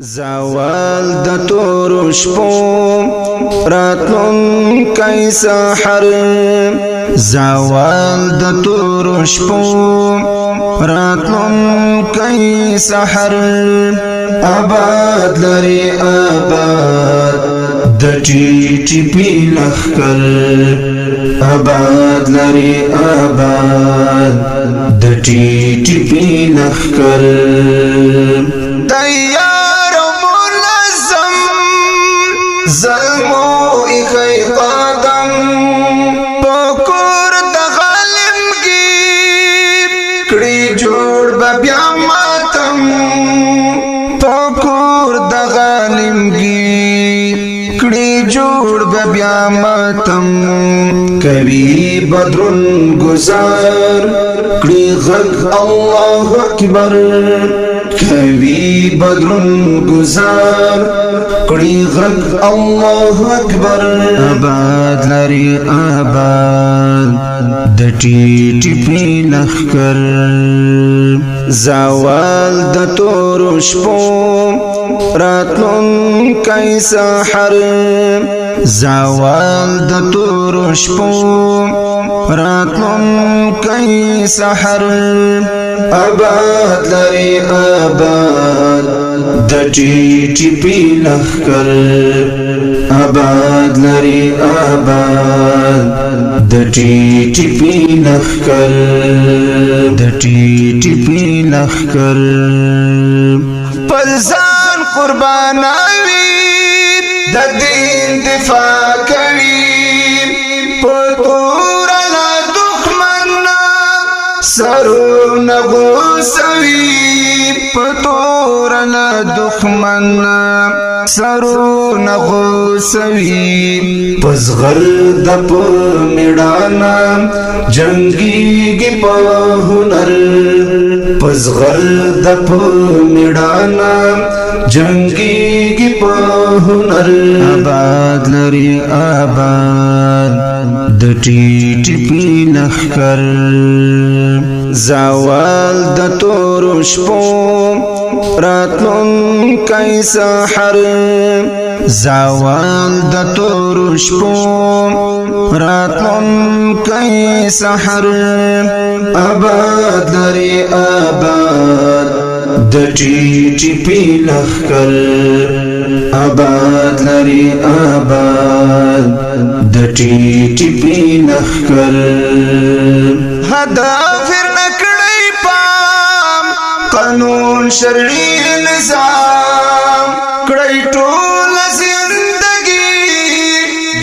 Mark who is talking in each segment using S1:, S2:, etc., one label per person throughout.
S1: زوال د تور شپو راتلون کای سحر زوال د تور شپو راتلون کای سحر آباد لري آباد د ټی پی لخر آباد لري آباد د ټی پی لخر ظلمو اخی قادم پاکور دا غالم گیب کڑی جوڑ ببیا ماتم پاکور دا غالم گیب کڑی جوڑ ببیا ماتم کبھی بدرن گزار کڑی غد اللہ اکبر کبھی بدرن گزار کڑی غد اللہ اکبر آباد لري آباد د ټی پی لخر زوال د تور شپو راتلون کای سحر زوال د تور شپو راتلون کای سحر آباد لري آباد د ټی پی لخر آباد لري آباد د ټی پی لخر د ټی پی لخر پلزان قربانوي د دین دفاع کوي پتور لا دښمن سرو نغوسوي پتور لا دښمن سرو نغوسوي پزغر د میړانا جنگي په هنر پزغر د میړانا جنگي په هنر آباد لري آباد د ټی پی لخر زوال د تور شپو راتلون کای سحر زوال د تور شپو راتلون کای سحر آباد لري آباد د ټی پی لخر آباد لري آباد د ټی پی لخر هدف نکړی پام قانون شرعي نظام کړی ټول زندگی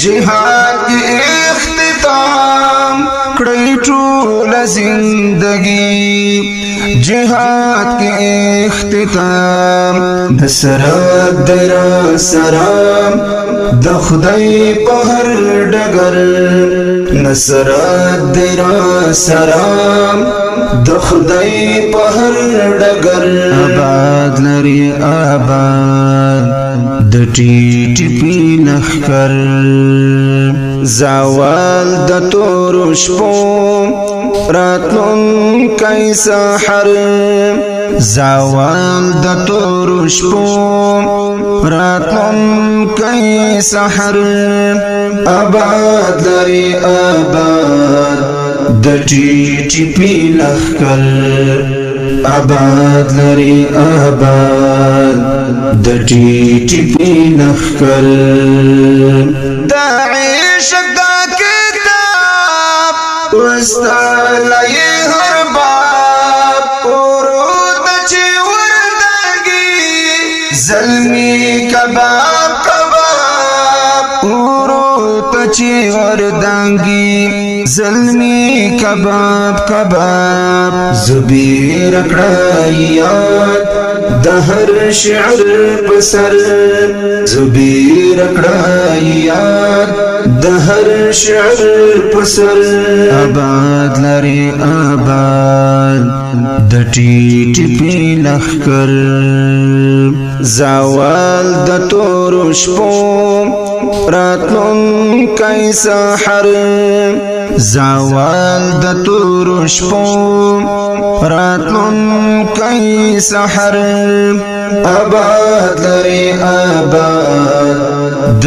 S1: جهاد کی اختتام کړی ټول زندگی جهاد کی اختتام نصرت درا سلام د خدای په هر ډګر نصرت درا سلام د خدای په هر ډګر آباد لري آباد د ټی پی لخر زوال د تور شپو راتلون کای سحر زوال د تور شپو راتلون کای سحر آباد لري آباد د ټی پی لخر آباد لري آباد د ټی پی لخر داعش دا کتاب واستلای هر باب ورود چې وردګي زلمی کباب کباب ورود چې وردګي زلمی کباب کباب زبیر کړایات د هر شعر پسر زبیر کړایات د هر شعر پسر آباد لري آباد د ټی پی لخر زوال د تور شپو راتلون کای سحر زوال د تور شپو راتلون کای سحر آباد لري آباد